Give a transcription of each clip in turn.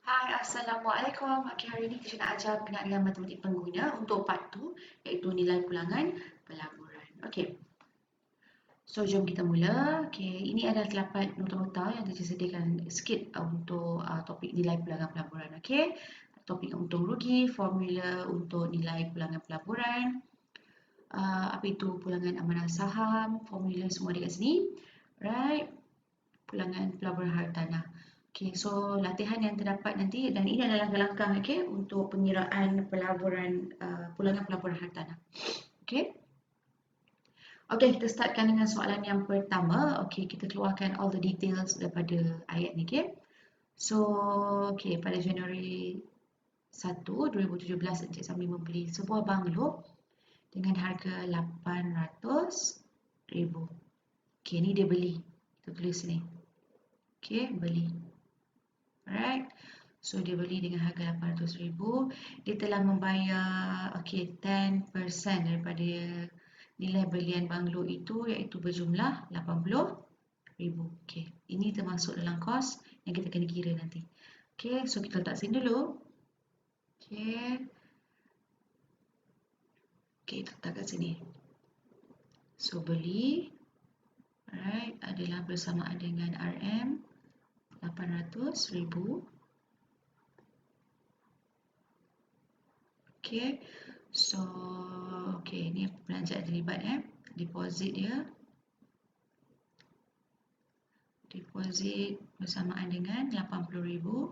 Hai, Assalamualaikum. Okay, hari ini kita nak ajar berkenaan dengan matematik pengguna untuk part 2 iaitu nilai pulangan pelaburan. Okey. So, jom kita mula. Okey, ini adalah terdapat nota-nota yang teacher sediakan sikit untuk topik nilai pulangan pelaburan. Okey. Topik untung rugi, formula untuk nilai pulangan pelaburan, apa itu pulangan amanah saham, formula semua ada kat sini. Right. Pulangan pelaburan hartanah. Okay, so latihan yang terdapat nanti dan ini adalah langkah-langkah okay, untuk pengiraan pelaburan pulangan pelaburan hartanah. Okay. Okay, kita startkan dengan soalan yang pertama. Okay, kita keluarkan all the details daripada ayat ni. Okay. So, okay, pada Januari 1, 2017 Encik Sami membeli sebuah banglo dengan harga RM800,000. Okay, ni dia beli. Kita tulis ni. Okay, beli. Alright. So dia beli dengan harga RM800,000. Dia telah membayar 10% daripada nilai belian banglo itu iaitu berjumlah RM80,000. Okay. Ini termasuk dalam kos yang kita kena kira nanti. Okay. So kita letak sini dulu. Okay. Okay. Kita letak kat sini. So beli. Alright. Adalah bersamaan dengan RM 800,000. Okay, so okay, ni belanjaan terlibat deposit dia. Deposit bersamaan dengan 80,000.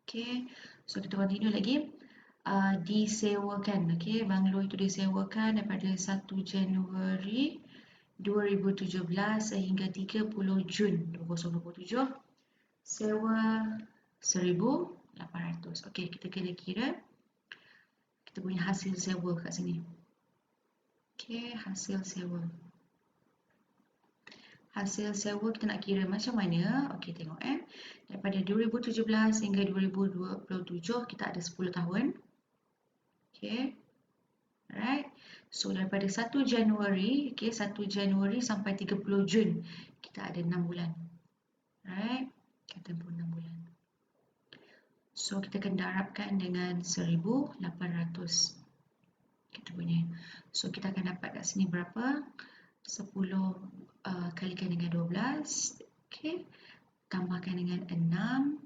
Okay, so kita continue lagi. Disewakan, okay, banglo itu disewakan daripada 1 Januari 2017 sehingga 30 Jun 2027. Sewa 1,800. Okay, kita kena kira kita punya hasil sewa kat sini. Okay, hasil sewa. Hasil sewa kita nak kira macam mana? Okay, tengok daripada 2017 hingga 2027 kita ada 10 tahun. Okay. Alright. So daripada 1 Januari, okay, 1 Januari sampai 30 Jun kita ada 6 bulan. Alright. Kita tempuh 6 bulan. So kita akan darabkan dengan 1,800. Kita punya. So kita akan dapat kat sini berapa? 10 kalikan dengan 12. Okay. Tambahkan dengan 6.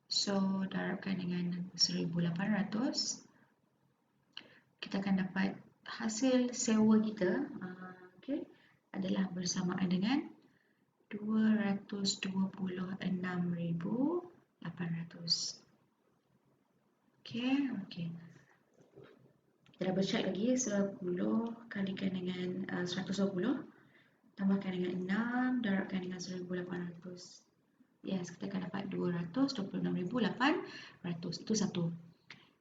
So darabkan dengan 1,800. Kita akan dapat hasil sewa kita okay, adalah bersamaan dengan 226,800. Okay, okay. Kita double check lagi. 10 kalikan dengan 120. Tambahkan dengan 6. Darabkan dengan 1,800. Yes, kita akan dapat 226,800. Itu satu.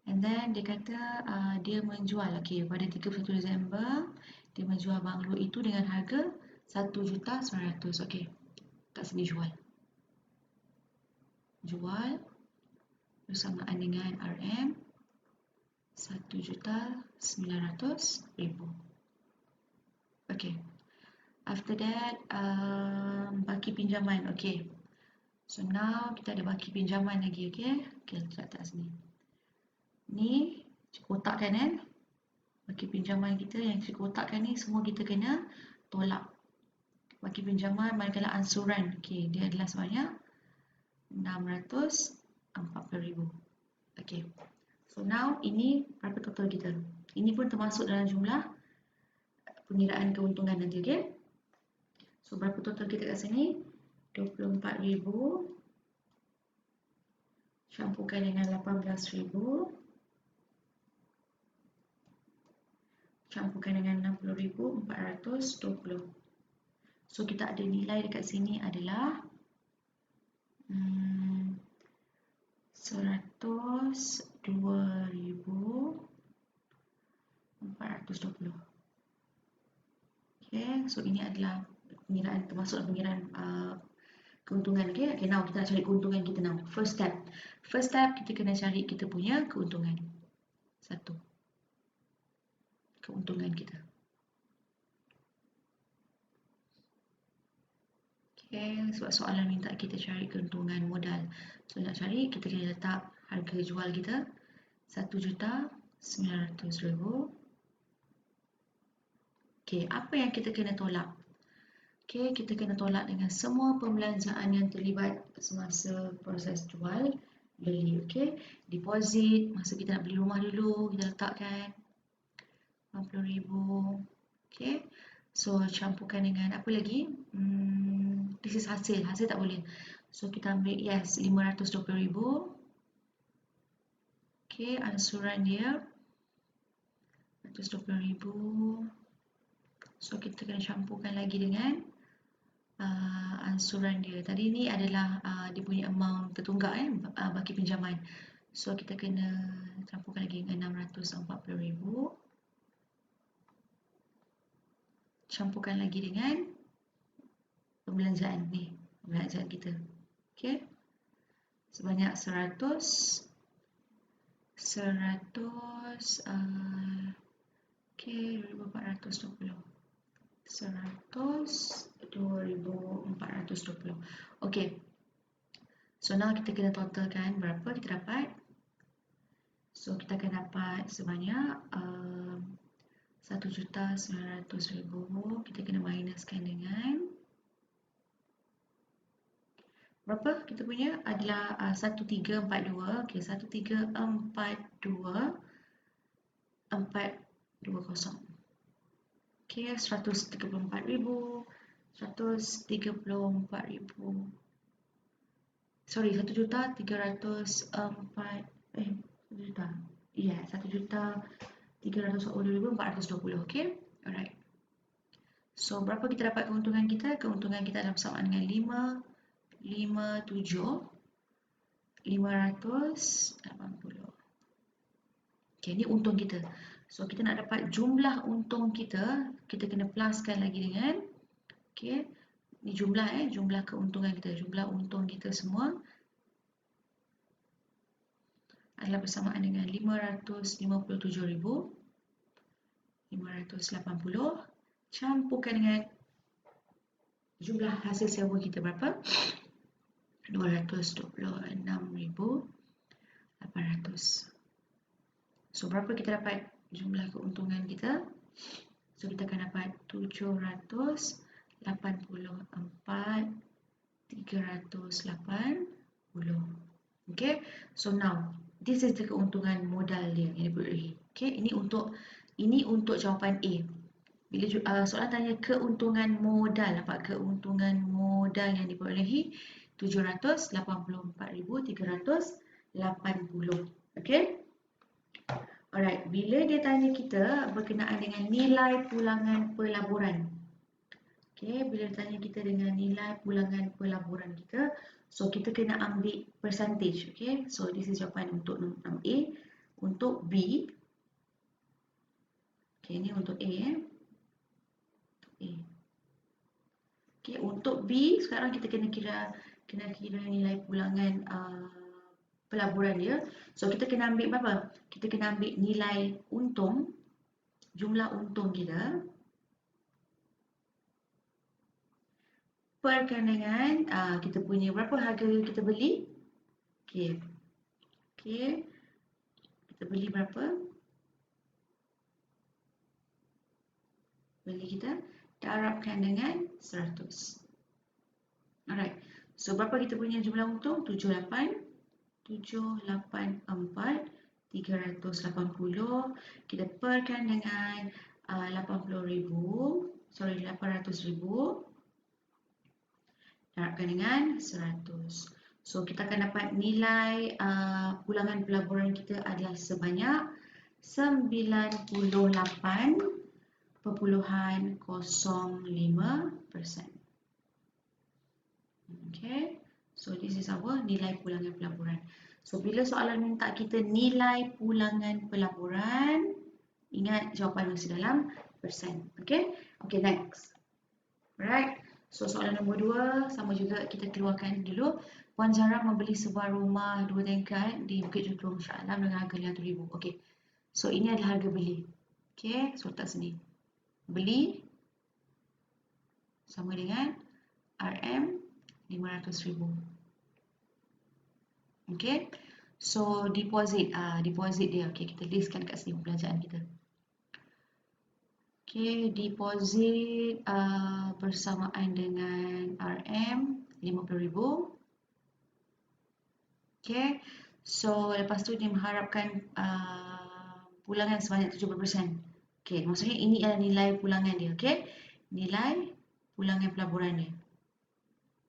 And then dia kata dia menjual. Okay, pada 31 Disember dia menjual banglo itu dengan harga 1,900,000. Okay, kat sini jual. Jual bersamaan dengan RM 1,900,000. Okay. After that, baki pinjaman. Okay. So now kita ada baki pinjaman lagi. Okay. Okay, letak sini. Ni kotakkan baki pinjaman kita yang kotakkan ni semua kita kena tolak. Baki pinjaman manakala ansuran. Okay, dia adalah sebanyak 640,000. Okay. So now ini berapa total kita? Ini pun termasuk dalam jumlah pengiraan keuntungan nanti, okay? So berapa total kita kat sini? 24,000 campurkan dengan 18,000 campurkan dengan 60,420. So kita ada nilai dekat sini adalah 102,420. Okay, so ini adalah pengiraan, termasuk pengiraan keuntungan. Okay, now kita nak cari keuntungan kita now. First step kita kena cari kita punya keuntungan. Satu. Keuntungan kita. Okay, sebab soalan minta kita cari keuntungan modal. So nak cari, kita kena letak harga jual kita RM1,900,000. Okay, apa yang kita kena tolak? Okay, kita kena tolak dengan semua pembelanjaan yang terlibat semasa proses jual beli. Okay, deposit, masa kita nak beli rumah dulu, kita letakkan RM80,000. Okay, so campurkan dengan apa lagi? This is hasil tak boleh. So kita ambil, yes, RM520,000. Okay, ansuran dia RM120,000. So kita kena campurkan lagi dengan ansuran dia. Tadi ni adalah dia punya amount tertunggak baki pinjaman. So kita kena campurkan lagi dengan RM640,000. Campurkan lagi dengan pembelanjaan ni, pembelanjaan kita. Okay, sebanyak 100 okay, 2,420. 2,420. Okay, so now kita kena totalkan berapa kita dapat. So kita akan dapat sebanyak 1,900,000. Kita kena minuskan dengan berapa kita punya adalah 1342. Okay, 1342 420. Okay, 134,000. 134,000. Sorry, 1,304,000. 1 juta. Ya, 1,340,420. Okay, alright. So berapa kita dapat keuntungan kita? Keuntungan kita adalah bersama dengan 580. Okay, ni untung kita. So kita nak dapat jumlah untung kita, kita kena pluskan lagi dengan, okay, ni jumlah keuntungan kita, jumlah untung kita semua adalah bersamaan dengan 557,580 campurkan dengan jumlah hasil sewa kita berapa? 226,800. So berapa kita dapat jumlah keuntungan kita? So kita akan dapat 784,380. Okay, so now this is the keuntungan modal dia yang diperolehi. Okay, ini untuk jawapan A. Bila soalan tanya keuntungan modal, nampak keuntungan modal yang diperolehi 784,380. Okay, alright. Bila dia tanya kita berkenaan dengan nilai pulangan pelaburan, okay, bila dia tanya kita dengan nilai pulangan pelaburan kita, so kita kena ambil percentage. Okay, so this is jawapan untuk A. Untuk B, okay, ni untuk A. Okay, untuk B sekarang kita kena kira nilai pulangan pelaburan dia. So kita kena ambil berapa? Kita kena ambil nilai untung, jumlah untung kita perkan dengan kita punya berapa harga kita beli. Okay, kita beli berapa? Beli kita darabkan dengan 100. Alright, so berapa kita punya jumlah untung? 784,380. Kita perkan dengan 80,000. Sorry, 800,000. Darabkan dengan 100. So kita akan dapat nilai pulangan pelaburan kita adalah sebanyak 98.05%. Okay, so this is our nilai pulangan pelaburan. So bila soalan minta kita nilai pulangan pelaburan, ingat jawapan mesti dalam persen. Okay, next. Alright, so soalan nombor 2 sama juga, kita keluarkan dulu. Puan Zara membeli sebuah rumah 2 tingkat di Bukit Jutong, Shah Alam dengan harga RM500,000. Okay, so ini adalah harga beli. Okay, so letak sini. Beli sama dengan RM 500,000. Okay, so deposit dia. Okay, kita listkan kat sini pembelanjaan kita. Okay, deposit bersamaan dengan RM 50,000. Okay, so lepas tu dia mengharapkan pulangan sebanyak 70%. Okay, maksudnya ini adalah nilai pulangan dia. Okay, nilai pulangan pelaburan dia.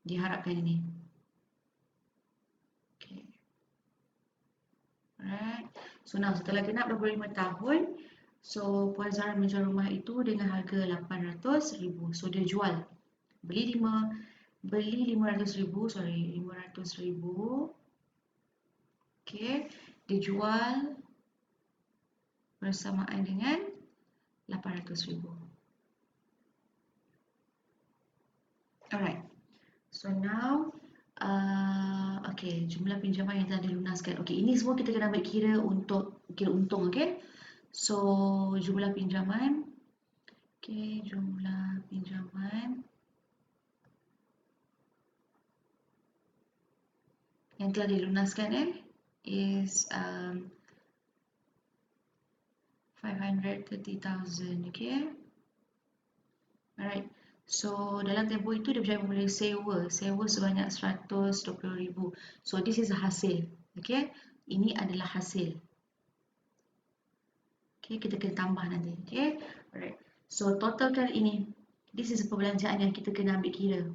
Diharapkan ini. Okay. Alright. So now setelah genap 25 tahun, so Puan Zahra menjual rumah itu dengan harga 800,000. So dia jual. Beli 500,000, 500,000. Okay, dia jual bersamaan dengan 800,000. Alright. So now okay, jumlah pinjaman yang telah dilunaskan. Okay, ini semua kita kena ambil kira untuk kira untung, okay? So jumlah pinjaman. Okay, jumlah pinjaman yang telah dilunaskan is 530,000, okay? Alright. So dalam tempoh itu dia berjaya memulai sewa sebanyak 120,000. So this is a hasil, okay? Ini adalah hasil. Okay, kita kena tambah nanti, okay? Alright. So totalkan ini. This is perbelanjaan yang kita kena ambil kira.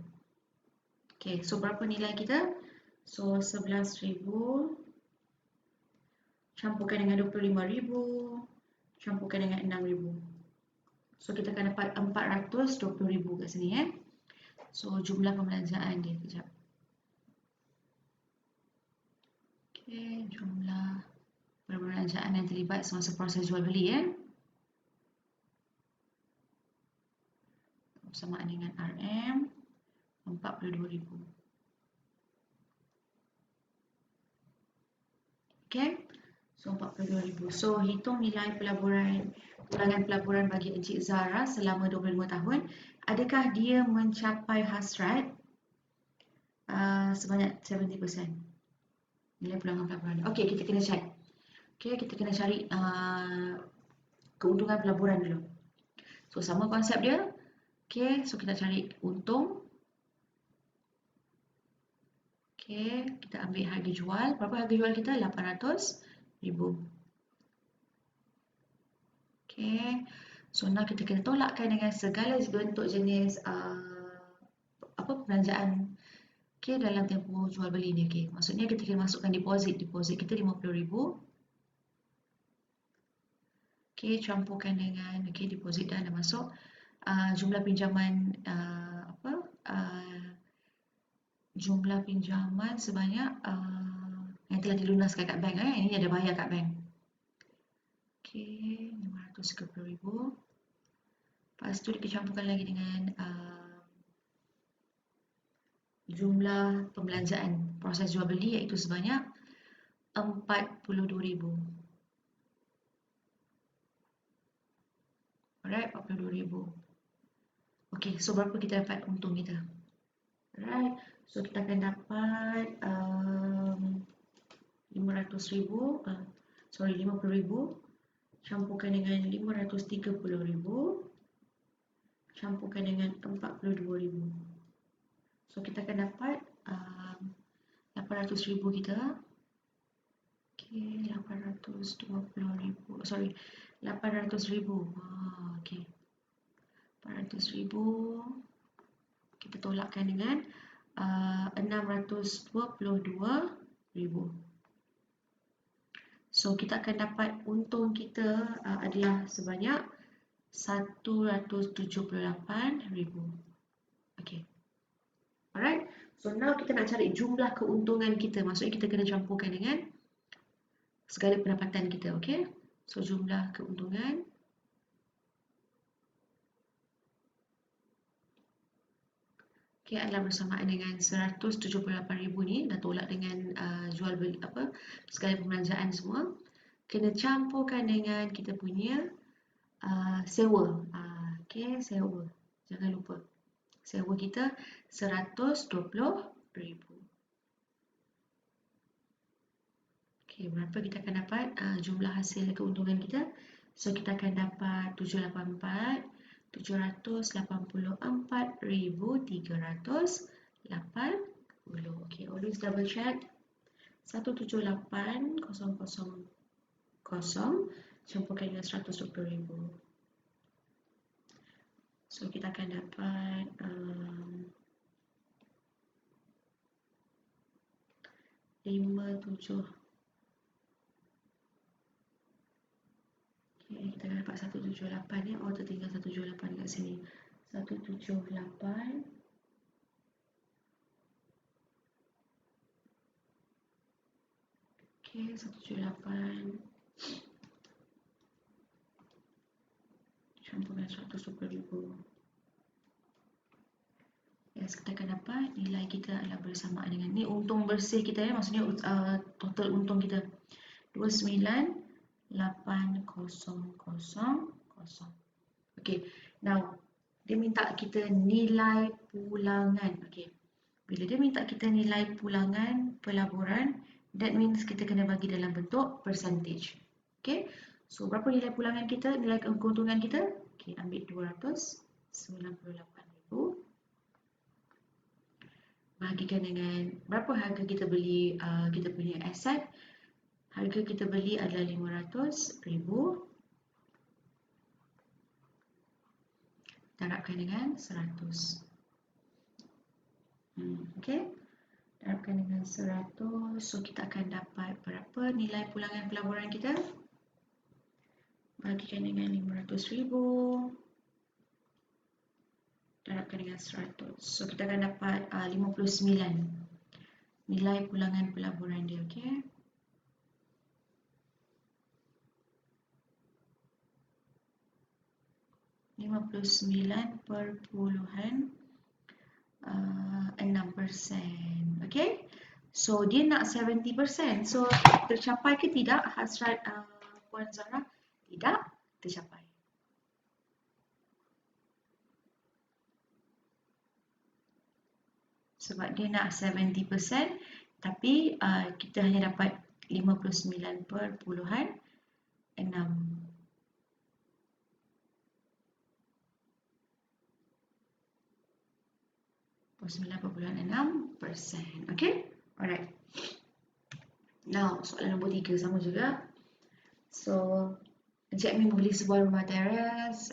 Okay, so berapa nilai kita? So 11,000 campurkan dengan 25,000 campurkan dengan 6,000. So kita akan dapat 420,000 kat sini So jumlah pembelanjaan dia kejap. Okay, jumlah perbelanjaan yang terlibat semasa proses jual beli bersamaan dengan RM 42,000. Okay, so 42,000. So hitung nilai pulangan pelaburan bagi Encik Zahra selama 25 tahun. Adakah dia mencapai hasrat sebanyak 70%? Nilai pulangan pelaburan. Okay, kita kena check. Okay, kita kena cari keuntungan pelaburan dulu. So sama konsep dia. Okay, so kita cari untung. Okay, kita ambil harga jual. Berapa harga jual kita? 800,000. Okay, so now kita kena tolakkan dengan segala bentuk jenis perbelanjaan dalam tempoh jual beli ni. Maksudnya kita kena masukkan deposit kita 50,000. Campurkan dengan deposit dah masuk. Jumlah pinjaman jumlah pinjaman sebanyak yang telah dilunaskan kat bank ini ada bayar kat bank. 530,000. Lepas tu dicampurkan lagi dengan jumlah pembelanjaan proses jual beli iaitu sebanyak 42,000. Alright, 42,000. Okay, so berapa kita dapat untung kita? Alright, so kita akan dapat 50,000 campurkan dengan 530,000 campurkan dengan 42,000. So kita akan dapat 800,000 kita. Okay, 820,000. 800,000. Okay. 800,000 kita tolakkan dengan 622,000. So kita akan dapat untung kita adalah sebanyak 178,000. Okay. Alright. So now kita nak cari jumlah keuntungan kita. Maksudnya kita kena campurkan dengan segala pendapatan kita. Okay. So jumlah keuntungan. Okay, adalah bersamaan dengan 178,000 ni. Dah tolak dengan jual beli segala pembelanjaan semua. Kena campurkan dengan kita punya sewa. Okay, sewa. Jangan lupa. Sewa kita 120,000. Okay, berapa kita akan dapat jumlah hasil keuntungan kita? So, kita akan dapat 784,380. Okay, always double check. 178,000 campurkan dengan 120,000. So, kita akan dapat 57. Okay, kita akan dapat 178 ya. Oh, tertinggal 178 kat sini. 178. Okay, 178 campurkan 120,000. Yes, kita akan dapat nilai kita adalah bersamaan dengan ni untung bersih kita ya, maksudnya total untung kita 29,8000. Okay, now dia minta kita nilai pulangan. Okay, bila dia minta kita nilai pulangan pelaburan, that means kita kena bagi dalam bentuk percentage. Okay, so berapa nilai pulangan kita, nilai keuntungan kita? Okay, ambil 298,000 bahagikan dengan berapa harga kita beli kita punya aset. Harga kita beli adalah 500,000 darabkan dengan 100. Okay, darabkan dengan 100. So kita akan dapat berapa nilai pulangan pelaburan kita? Bagikan dengan 500,000 darabkan dengan 100. So kita akan dapat 59 nilai pulangan pelaburan dia. Okay, %6. Okay, so dia nak 70%. So tercapai ke tidak hasrat Puan Zahra? Tidak tercapai. Sebab dia nak 70%, tapi kita hanya dapat 59,6. 9,6%. Okay, alright. Now soalan nombor 3 sama juga. So Encik Amin membeli sebuah rumah teras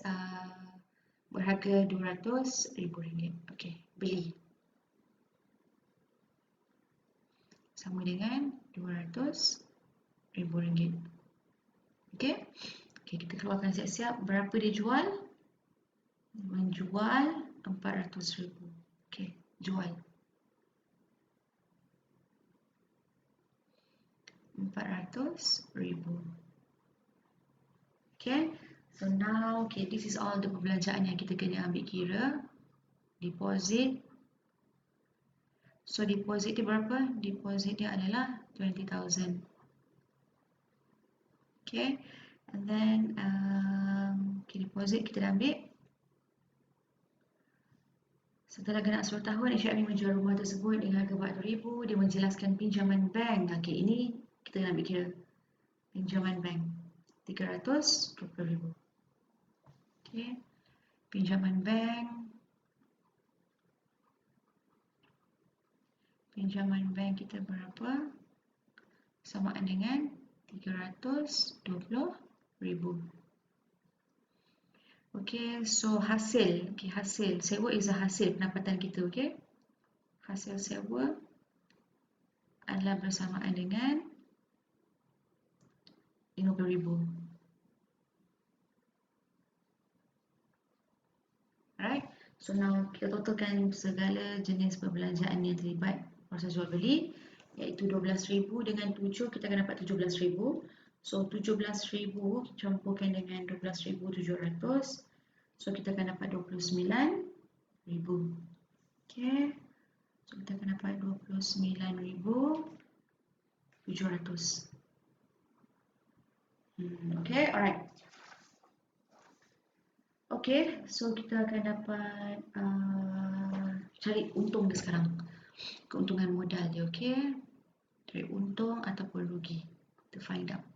berharga RM200,000. Okay, beli sama dengan RM200,000. Okay, kita keluarkan siap-siap. Berapa dia jual? Menjual RM400,000. Okay, jual RM400,000. Okay, so now this is all the perbelanjaan yang kita kena ambil kira. Deposit. So deposit dia berapa? Deposit dia adalah 20,000. Okay, and then deposit kita dah ambil. Setelah genap 10 tahun, Encik Amin menjual rumah tersebut dengan harga RM400,000. Dia menjelaskan pinjaman bank. Okay, ini kita nak ambil kira. Pinjaman bank RM320,000. Okay, pinjaman bank. Pinjaman bank kita berapa? Samaan dengan RM320,000. Okay, so hasil. Okay, hasil. Sewa is a hasil pendapatan kita. Okay, hasil sewa adalah bersamaan dengan RM50,000. Alright, so now kita totalkan segala jenis perbelanjaan yang terlibat proses jual beli, iaitu 12,000 dengan 7 kita akan dapat 17,000. So 17,000 campurkan dengan 12,700, so kita akan dapat 29,000. Okay, so kita akan dapat 29,700. Okay, alright. Okay, so kita akan dapat cari untung dia sekarang. Keuntungan modal dia, okey. Cari untung ataupun rugi. To find out.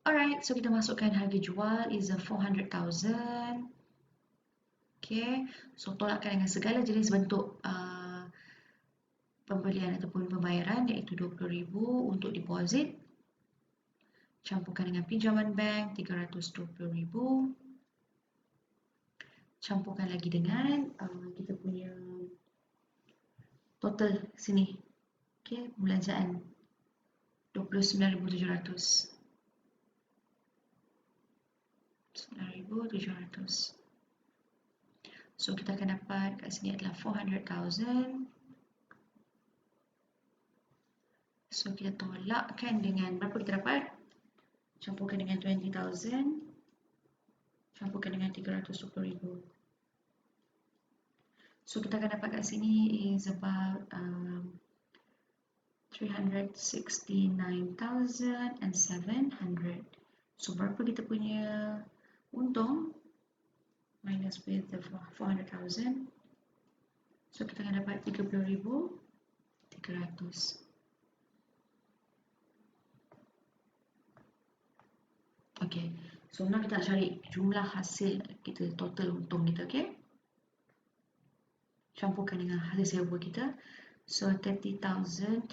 Alright, so kita masukkan harga jual is a 400,000. Okay, so tolakkan dengan segala jenis bentuk pembelian ataupun pembayaran iaitu 20,000 untuk deposit. Campurkan dengan pinjaman bank 320,000. Campurkan lagi dengan kita punya total sini. Okay, belanjaan 29,700. 9,700. So kita akan dapat kat sini adalah 400,000. So kita tolakkan dengan berapa kita dapat? Campurkan dengan 20,000. Campurkan dengan 320,000. So kita akan dapat kat sini is about 369,700. So berapa kita punya untung? Minus with the 400,000. So kita akan dapat 30,300. Okay, so now kita nak cari jumlah hasil kita, total untung kita, okay? Campurkan dengan hasil sewa kita. So 30,300.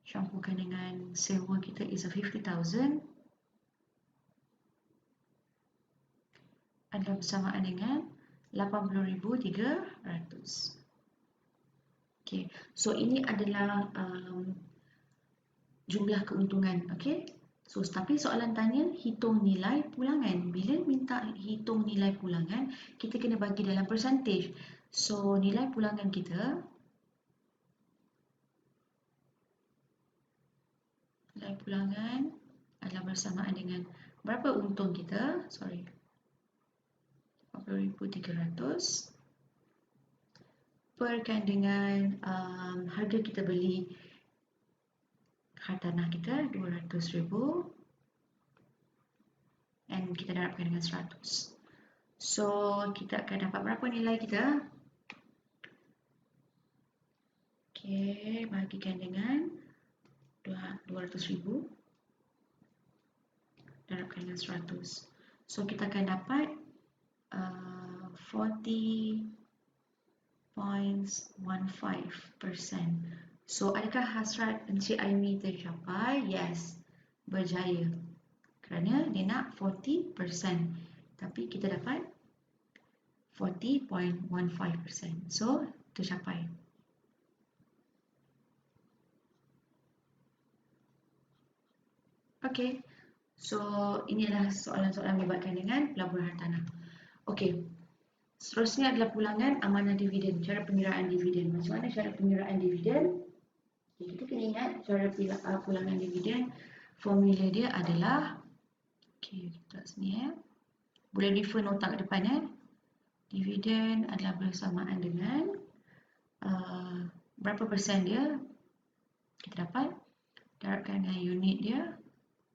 Campurkan dengan sewa kita is a 50,000. Adalah bersamaan dengan 80,300. Okay, so ini adalah jumlah keuntungan, okay? So, tapi soalan tanya hitung nilai pulangan. Bila minta hitung nilai pulangan, kita kena bagi dalam percentage. So, nilai pulangan kita adalah bersamaan dengan berapa untung kita? Sorry. 40,300 perkan dengan harga kita beli hartanah kita 200,000 dan kita darabkan dengan 100. So kita akan dapat berapa nilai kita? Okay, bagikan dengan 200,000 darabkan dengan 100. So kita akan dapat 40.15%. So, adakah hasrat Encik Aimi tercapai? Yes, berjaya. Kerana dia nak 40%. Tapi kita dapat 40.15%. So, tercapai. Okay. So, inilah soalan-soalan melibatkan dengan pelaburan hartanah. Okay. Seterusnya adalah pulangan amanah dividen. Cara pengiraan dividen. Macam mana cara pengiraan dividen? Kita kena ingat cara pulangan dividen, formula dia adalah, okay, kita letak sini ya. Boleh refer nota ke depan ya. Dividen adalah bersamaan dengan berapa persen dia kita dapat, darabkan dengan unit dia,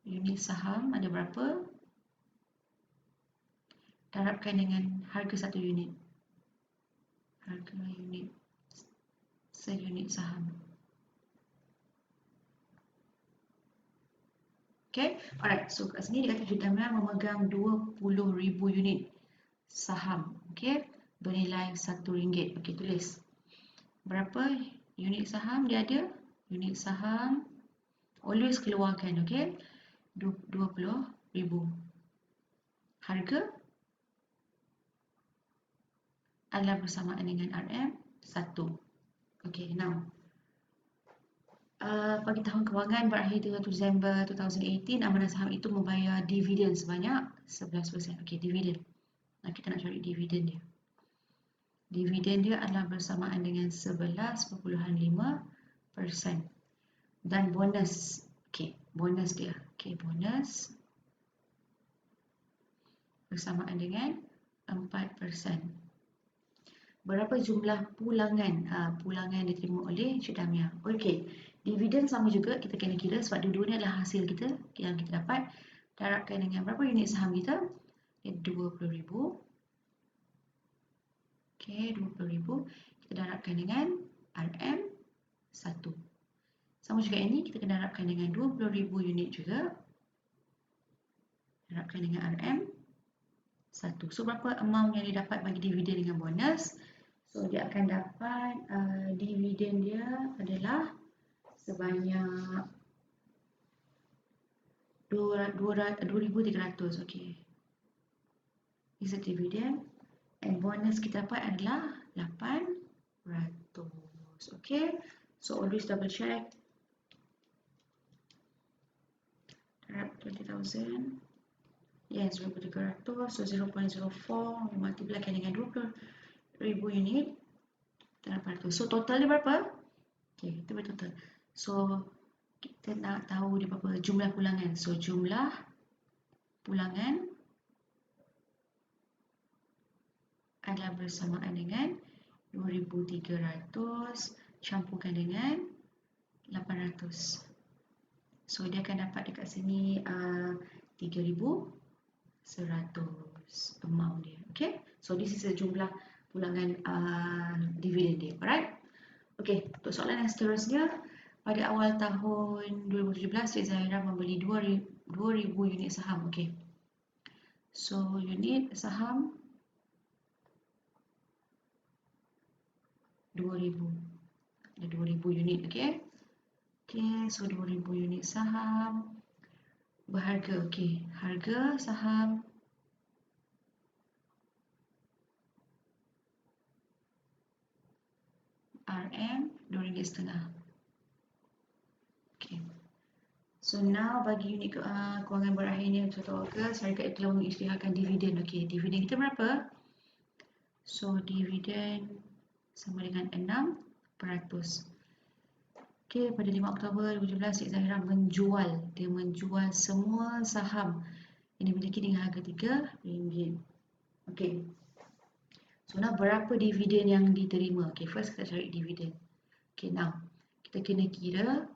unit saham ada berapa, darabkan dengan harga satu unit, harga unit seunit saham. Okay, alright. So kat sini dia kata Encik Damian memegang 20,000 unit saham. Okay, bernilai RM1. Okay, tulis berapa unit saham dia ada. Unit saham always keluarkan. Okay, 20,000. Harga adalah bersamaan dengan RM1. Okay, now bagi tahun kewangan berakhir 31 Disember 2018, amanah saham itu membayar dividen sebanyak 11%. Okey, dividen. Nah, kita nak cari dividen dia. Dividen dia adalah bersamaan dengan 11.5%. Dan bonus. Okey, bonus dia. Okey, bonus bersamaan dengan 4%. Berapa jumlah pulangan pulangan diterima oleh Encik Damia? Okey, dividen sama juga kita kena kira sebab dua-dua ni adalah hasil kita yang kita dapat. Darabkan dengan berapa unit saham kita? 20,000. Okey, Okay, 20,000 kita darabkan dengan RM1. Sama juga ini, kita kena darabkan dengan 20,000 unit juga. Darabkan dengan RM1. So, berapa amount yang didapat bagi dividen dengan bonus? So, dia akan dapat dividen dia adalah sebanyak 2,300. Okay. Is a dividend. And bonus kita dapat adalah 800. Okay. So, always double check. Darab 20,000. Yes, 2,300. So, 0.04 multiplikan dengan 20,000 unit. 800. So, total dia berapa? Okay, kita buat total. So, kita nak tahu dia berapa jumlah pulangan. So, jumlah pulangan adalah bersamaan dengan 2,300 campurkan dengan 800. So, dia akan dapat dekat sini 3,100 amount dia. Okay. So, this is the jumlah pulangan dividen dia. Alright. Okay. Untuk soalan yang seterusnya, pada awal tahun 2017, Cik Zahira membeli 2,000 unit saham. Okay. So, unit saham 2,000. Ada 2,000 unit. Okay. Okay. So, 2,000 unit saham. Berharga. Okay. Harga saham RM RM2.5. Okay. So now bagi unit kewangan berakhirnya 1 Ogos, syarikat telah mengisytiharkan dividen. Okay, dividen kita berapa? So dividen sama dengan 6%. Okay, pada 5 Oktober 2017, Cik Zahira menjual. Dia menjual semua saham yang dimiliki dengan harga RM3. Okay. So now berapa dividen yang diterima? Okay, first kita cari dividen. Okay, now kita kena kira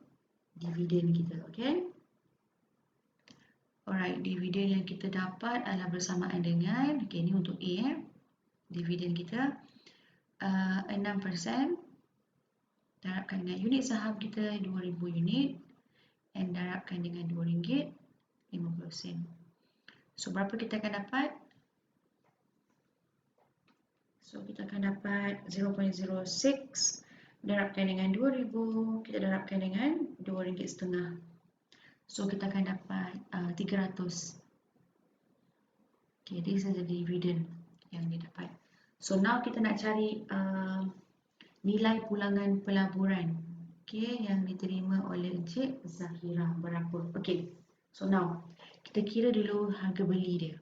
dividen kita. Okay. Alright, dividen yang kita dapat adalah bersamaan dengan, okay, ini untuk A. Dividen kita 6%. Darabkan dengan unit saham kita 2,000 unit. Dan darabkan dengan RM2.50. So berapa kita akan dapat? So, kita akan dapat 0.06 darabkan dengan 2,000, kita darabkan dengan RM2.5. So, kita akan dapat 300. Okay, this is the dividend yang didapat. So, now kita nak cari nilai pulangan pelaburan, okay, yang diterima oleh Encik Zahira berapa. Okay, so now kita kira dulu harga beli dia.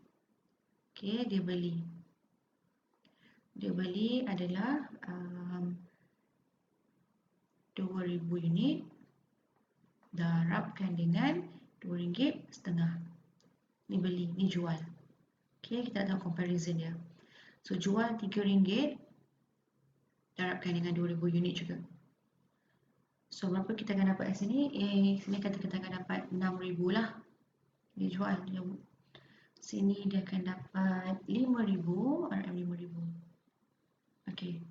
Okay, dia beli adalah 2,000 unit darabkan dengan RM2.5. Ni beli, ni jual. Okay, kita tahu comparison dia. So, jual RM3 darabkan dengan 2,000 unit juga. So, berapa kita akan dapat di sini? Sini kita akan dapat 6,000 lah. Dia jual. Sini dia akan dapat 5,000, RM5,000. Okay.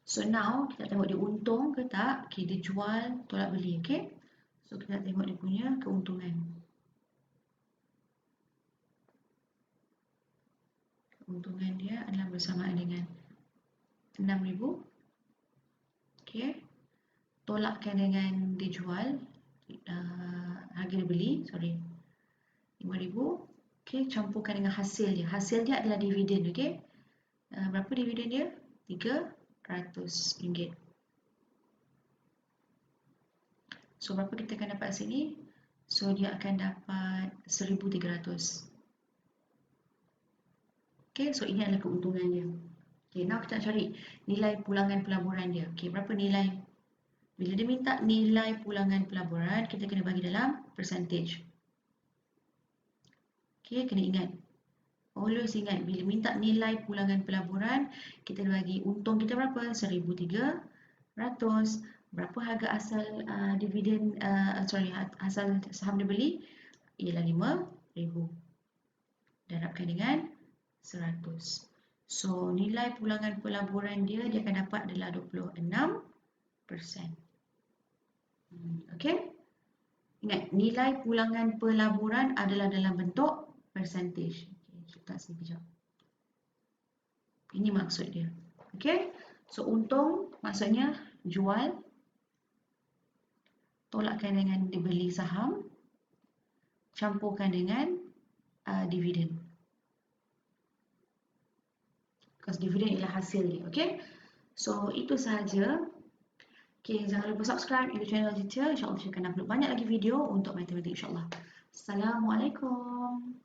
So now kita tengok dia untung ke tak. Okay, dia jual, tolak beli. Okay. So kita tengok dia punya keuntungan. Keuntungan dia adalah bersamaan dengan 6,000. Okay. Tolakkan dengan dia jual, harga dia beli, 5,000. Okay, campurkan dengan hasil dia. Hasil dia adalah dividen. Okay. Berapa dividen dia? RM300. So, berapa kita akan dapat sini? So, dia akan dapat 1,300. Okay, so ini adalah keuntungan dia. Okay, now kita nak cari nilai pulangan pelaburan dia. Okay, berapa nilai? Bila dia minta nilai pulangan pelaburan, kita kena bagi dalam percentage. Okay, kena ingat. Always ingat, bila minta nilai pulangan pelaburan, kita bagi untung kita berapa? 1,300. Berapa harga asal dividen, asal saham dia beli? Ialah 5,000. Darabkan dengan 100. So, nilai pulangan pelaburan dia akan dapat adalah 26%. Okay? Ingat, nilai pulangan pelaburan adalah dalam bentuk percentage. Okay, letak sini kejap. Ini maksud dia. Okay? So, untung maksudnya jual, tolakkan dengan dibeli saham, campurkan dengan dividen. Because dividen ialah hasil dia. Okay? So, itu sahaja. Okay, jangan lupa subscribe YouTube channel Teacher. InsyaAllah saya akan upload banyak lagi video untuk matematik insyaAllah. Assalamualaikum.